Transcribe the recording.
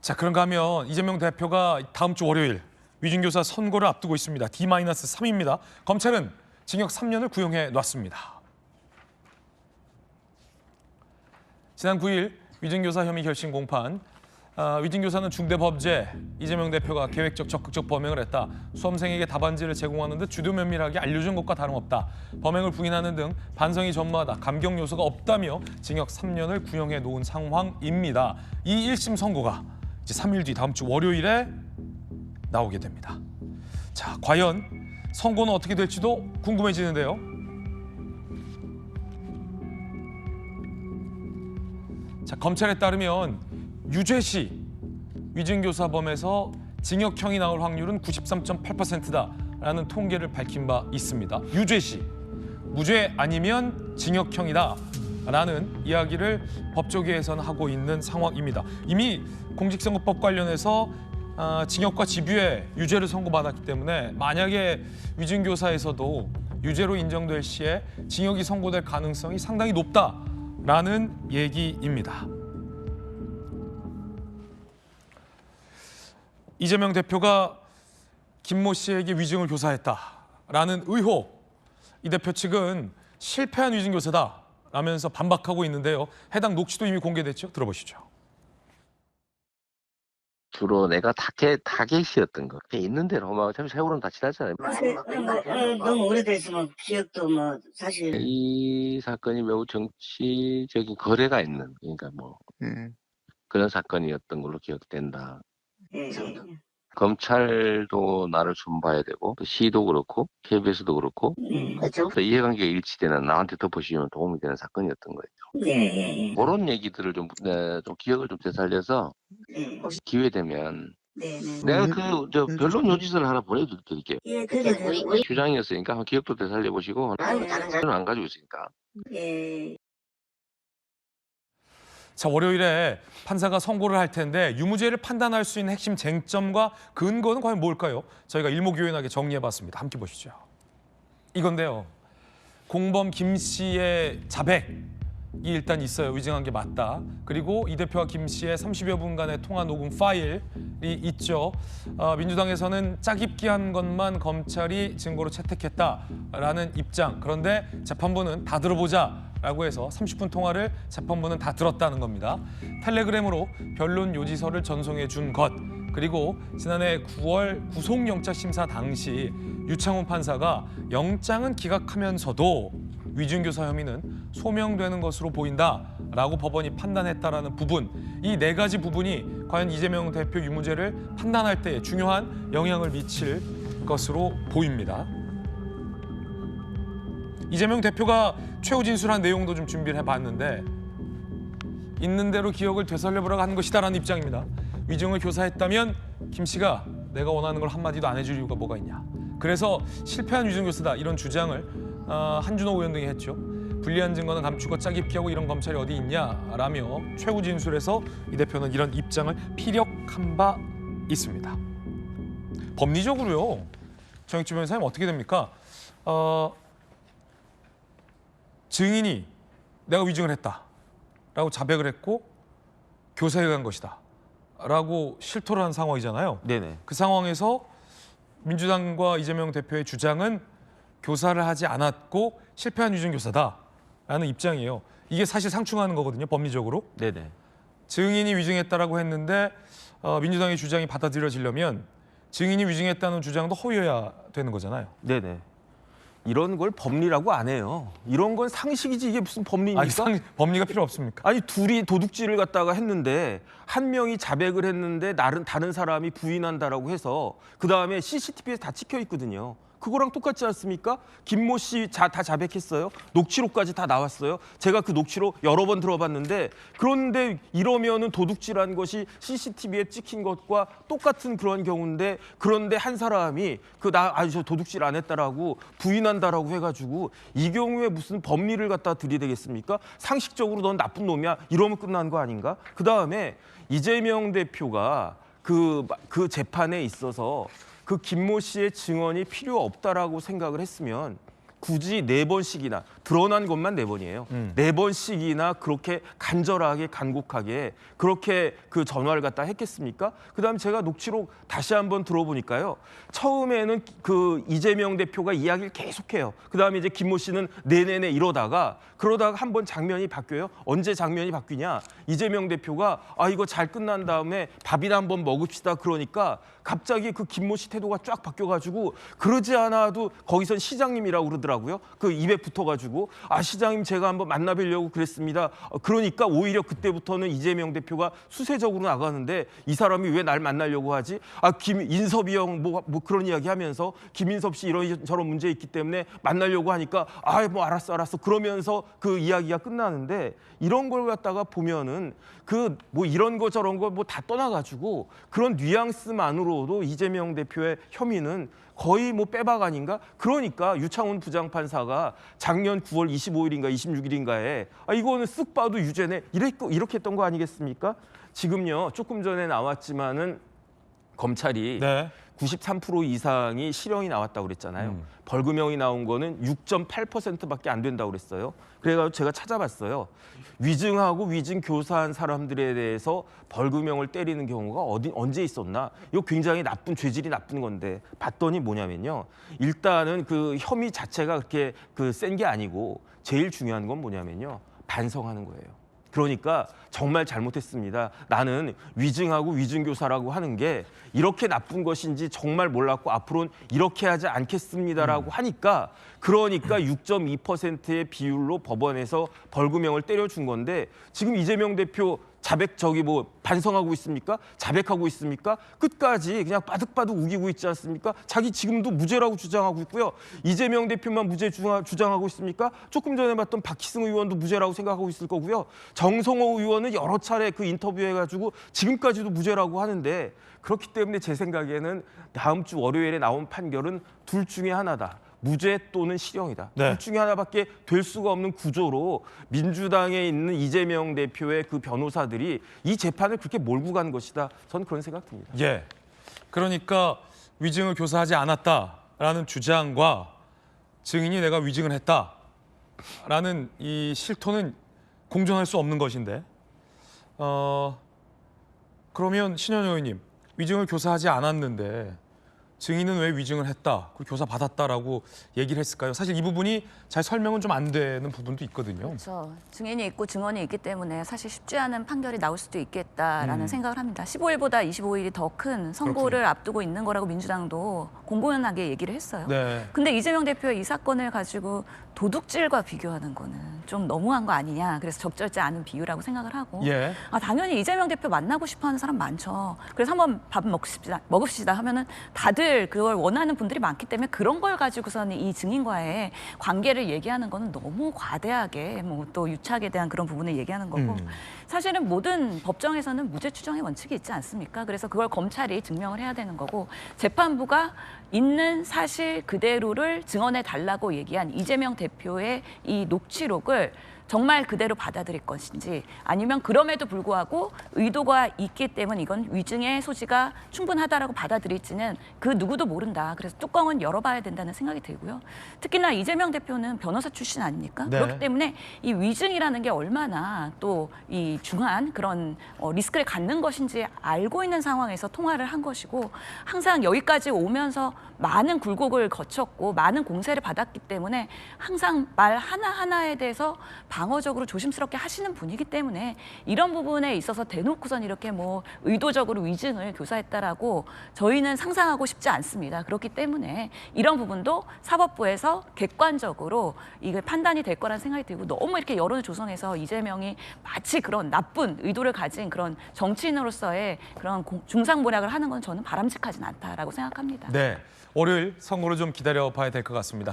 자, 그런가 하면 이재명 대표가 다음 주 월요일 위증교사 선고를 앞두고 있습니다. D-3입니다. 검찰은 징역 3년을 구형해 놨습니다. 지난 9일 위증교사 혐의 결심 공판. 위증교사는 중대범죄, 이재명 대표가 계획적 적극적 범행을 했다. 수험생에게 답안지를 제공하는 듯 주도 면밀하게 알려준 것과 다름없다. 범행을 부인하는 등 반성이 전무하다. 감경 요소가 없다며 징역 3년을 구형해 놓은 상황입니다. 이 1심 선고가 이제 3일 뒤 다음 주 월요일에 나오게 됩니다. 자, 과연 선고는 어떻게 될지도 궁금해지는데요. 자, 검찰에 따르면 유죄 시 위증교사범에서 징역형이 나올 확률은 93.8%다라는 통계를 밝힌 바 있습니다. 유죄 시 무죄 아니면 징역형이다라는 이야기를 법조계에서는 하고 있는 상황입니다. 이미 공직선거법 관련해서 징역과 집유의 유죄를 선고받았기 때문에 만약에 위증교사에서도 유죄로 인정될 시에 징역이 선고될 가능성이 상당히 높다라는 얘기입니다. 이재명 대표가 김모 씨에게 위증을 교사했다라는 의혹, 이 대표 측은 실패한 위증교사다라면서 반박하고 있는데요. 해당 녹취도 이미 공개됐죠. 들어보시죠. 주로 내가 타겟이었던 거. 그냥 있는 대로 막 어차피 세월은 다 지났잖아요. 너무 오래됐으면 기억도 뭐 사실 이 사건이 매우 정치적인 거래가 있는, 그러니까 뭐 그런 사건이었던 걸로 기억된다. 예, 검찰도 나를 좀 봐야 되고, 또 시도 그렇고, KBS도 그렇고, 그렇죠. 또 이해관계가 일치되는, 나한테 덮어씌우면 도움이 되는 사건이었던 거예요. 예. 그런 얘기들을 좀 기억을 좀 되살려서 혹시 기회 되면 네. 내가 변론 요지서를 하나 보내드릴게요. 예, 그게 주장이었으니까 한번 기억도 되살려보시고, 아유, 저는 안 가지고 있으니까. 예. 자, 월요일에 판사가 선고를 할 텐데 유무죄를 판단할 수 있는 핵심 쟁점과 근거는 과연 뭘까요? 저희가 일목요연하게 정리해봤습니다. 함께 보시죠. 이건데요. 공범 김 씨의 자백이 일단 있어요. 위증한 게 맞다. 그리고 이 대표와 김 씨의 30여 분간의 통화 녹음 파일이 있죠. 민주당에서는 짜깁기한 것만 검찰이 증거로 채택했다라는 입장. 그런데 재판부는 다 들어보자라고 해서 30분 통화를 재판부는 다 들었다는 겁니다. 텔레그램으로 변론 요지서를 전송해 준 것. 그리고 지난해 9월 구속영장 심사 당시 유창훈 판사가 영장은 기각하면서도 위증교사 혐의는 소명되는 것으로 보인다라고 법원이 판단했다라는 부분, 이 네 가지 부분이 과연 이재명 대표 유무죄를 판단할 때 중요한 영향을 미칠 것으로 보입니다. 이재명 대표가 최후 진술한 내용도 좀 준비를 해봤는데 있는 대로 기억을 되살려보라고 한 것이다라는 입장입니다. 위증을 교사했다면 김 씨가 내가 원하는 걸 한마디도 안 해줄 이유가 뭐가 있냐. 그래서 실패한 위증교사다 이런 주장을 한준호 의원 등이 했죠. 불리한 증거는 감추고 짜깁기하고 이런 검찰이 어디 있냐라며 최후 진술에서 이 대표는 이런 입장을 피력한 바 있습니다. 법리적으로요. 정익주 변호사님 어떻게 됩니까? 증인이 내가 위증을 했다라고 자백을 했고 교사에 의한 것이다 라고 실토를 한 상황이잖아요. 네네. 그 상황에서 민주당과 이재명 대표의 주장은 교사를 하지 않았고 실패한 위증교사다라는 입장이에요. 이게 사실 상충하는 거거든요, 법리적으로. 네네. 증인이 위증했다라고 했는데 민주당의 주장이 받아들여지려면 증인이 위증했다는 주장도 허위여야 되는 거잖아요. 네네. 이런 걸 법리라고 안 해요. 이런 건 상식이지 이게 무슨 법리입니까? 아니, 법리가 필요 없습니까? 아니 둘이 도둑질을 갖다가 했는데 한 명이 자백을 했는데 다른 사람이 부인한다라고 해서 그 다음에 CCTV에 다 찍혀 있거든요. 그거랑 똑같지 않습니까? 김모 씨 다 자백했어요. 녹취록까지 다 나왔어요. 제가 그 녹취록 여러 번 들어봤는데 그런데 이러면은 도둑질한 것이 CCTV에 찍힌 것과 똑같은 그런 경우인데 그런데 한 사람이 저 도둑질 안 했다라고 부인한다라고 해가지고 이 경우에 무슨 법리를 갖다 들이대겠습니까? 상식적으로 넌 나쁜 놈이야 이러면 끝난 거 아닌가? 그 다음에 이재명 대표가 그 재판에 있어서 그 김모 씨의 증언이 필요 없다라고 생각을 했으면 굳이 4번씩이나 드러난 것만 4번이에요. 4번씩이나 그렇게 간절하게 간곡하게 그렇게 그 전화를 갖다 했겠습니까? 그다음에 제가 녹취록 다시 한번 들어보니까요. 처음에는 그 이재명 대표가 이야기를 계속해요. 그다음에 이제 김모 씨는 네네네 이러다가 그러다가 한번 장면이 바뀌어요. 언제 장면이 바뀌냐? 이재명 대표가 이거 잘 끝난 다음에 밥이나 한번 먹읍시다 그러니까 갑자기 그 김모 씨 태도가 쫙 바뀌어가지고 그러지 않아도 거기선 시장님이라고 그러더라고요. 그 입에 붙어가지고 시장님 제가 한번 만나뵈려고 그랬습니다. 그러니까 오히려 그때부터는 이재명 대표가 수세적으로 나가는데 이 사람이 왜 날 만나려고 하지? 인섭이 형 뭐 그런 이야기 하면서 김인섭 씨 이런저런 문제 있기 때문에 만나려고 하니까 뭐 알았어 그러면서 그 이야기가 끝나는데 이런 걸 갖다가 보면은 그 뭐 이런 거 저런 거 뭐 다 떠나가지고 그런 뉘앙스만으로도 이재명 대표의 혐의는 거의 뭐 빼박 아닌가? 그러니까 유창훈 부장판사가 작년 9월 25일인가 26일인가에 이거는 쓱 봐도 유죄네 이렇게 했던 거 아니겠습니까? 지금요 조금 전에 나왔지만은 검찰이 네. 93% 이상이 실형이 나왔다고 그랬잖아요. 벌금형이 나온 거는 6.8%밖에 안 된다고 그랬어요. 그래가지고 제가 찾아봤어요. 위증하고 위증 교사한 사람들에 대해서 벌금형을 때리는 경우가 언제 있었나? 이거 굉장히 죄질이 나쁜 건데 봤더니 뭐냐면요. 일단은 그 혐의 자체가 그렇게 센 게 아니고 제일 중요한 건 뭐냐면요. 반성하는 거예요. 그러니까 정말 잘못했습니다. 나는 위증하고 위증교사라고 하는 게 이렇게 나쁜 것인지 정말 몰랐고 앞으로는 이렇게 하지 않겠습니다라고 하니까 그러니까 6.2%의 비율로 법원에서 벌금형을 때려준 건데 지금 이재명 대표 반성하고 있습니까? 자백하고 있습니까? 끝까지 그냥 바득바득 우기고 있지 않습니까? 자기 지금도 무죄라고 주장하고 있고요. 이재명 대표만 무죄 주장하고 있습니까? 조금 전에 봤던 박희승 의원도 무죄라고 생각하고 있을 거고요. 정성호 의원은 여러 차례 그 인터뷰해가지고 지금까지도 무죄라고 하는데 그렇기 때문에 제 생각에는 다음 주 월요일에 나온 판결은 둘 중에 하나다. 무죄 또는 실형이다. 네. 둘 중에 하나밖에 될 수가 없는 구조로 민주당에 있는 이재명 대표의 그 변호사들이 이 재판을 그렇게 몰고 간 것이다. 저는 그런 생각 듭니다. 예. 그러니까 위증을 교사하지 않았다라는 주장과 증인이 내가 위증을 했다라는 이 실토는 공존할 수 없는 것인데 그러면 신현영 의원님 위증을 교사하지 않았는데 증인은 왜 위증을 했다, 그리고 교사 받았다라고 얘기를 했을까요? 사실 이 부분이 잘 설명은 좀 안 되는 부분도 있거든요. 그렇죠. 증인이 있고 증언이 있기 때문에 사실 쉽지 않은 판결이 나올 수도 있겠다라는 생각을 합니다. 15일보다 25일이 더 큰 선고를 그렇군요. 앞두고 있는 거라고 민주당도 공공연하게 얘기를 했어요. 네. 근데 이재명 대표의 이 사건을 가지고 도둑질과 비교하는 거는 좀 너무한 거 아니냐. 그래서 적절치 않은 비유라고 생각을 하고. 예. 당연히 이재명 대표 만나고 싶어하는 사람 많죠. 그래서 한번 밥 먹읍시다 하면은 다들 그걸 원하는 분들이 많기 때문에 그런 걸 가지고서는 이 증인과의 관계를 얘기하는 거는 너무 과대하게 뭐 또 유착에 대한 그런 부분을 얘기하는 거고 사실은 모든 법정에서는 무죄 추정의 원칙이 있지 않습니까? 그래서 그걸 검찰이 증명을 해야 되는 거고 재판부가 있는 사실 그대로를 증언해 달라고 얘기한 이재명 대표의 이 녹취록을 정말 그대로 받아들일 것인지 아니면 그럼에도 불구하고 의도가 있기 때문에 이건 위증의 소지가 충분하다라고 받아들일지는 그 누구도 모른다. 그래서 뚜껑은 열어봐야 된다는 생각이 들고요. 특히나 이재명 대표는 변호사 출신 아닙니까? 네. 그렇기 때문에 이 위증이라는 게 얼마나 또 이 중한 그런 리스크를 갖는 것인지 알고 있는 상황에서 통화를 한 것이고 항상 여기까지 오면서 많은 굴곡을 거쳤고 많은 공세를 받았기 때문에 항상 말 하나하나에 대해서 방어적으로 조심스럽게 하시는 분이기 때문에 이런 부분에 있어서 대놓고선 이렇게 뭐 의도적으로 위증을 교사했다라고 저희는 상상하고 싶지 않습니다. 그렇기 때문에 이런 부분도 사법부에서 객관적으로 이게 판단이 될 거라는 생각이 들고 너무 이렇게 여론을 조성해서 이재명이 마치 그런 나쁜 의도를 가진 그런 정치인으로서의 그런 중상모략을 하는 건 저는 바람직하진 않다라고 생각합니다. 네. 월요일 선고를 좀 기다려 봐야 될 것 같습니다.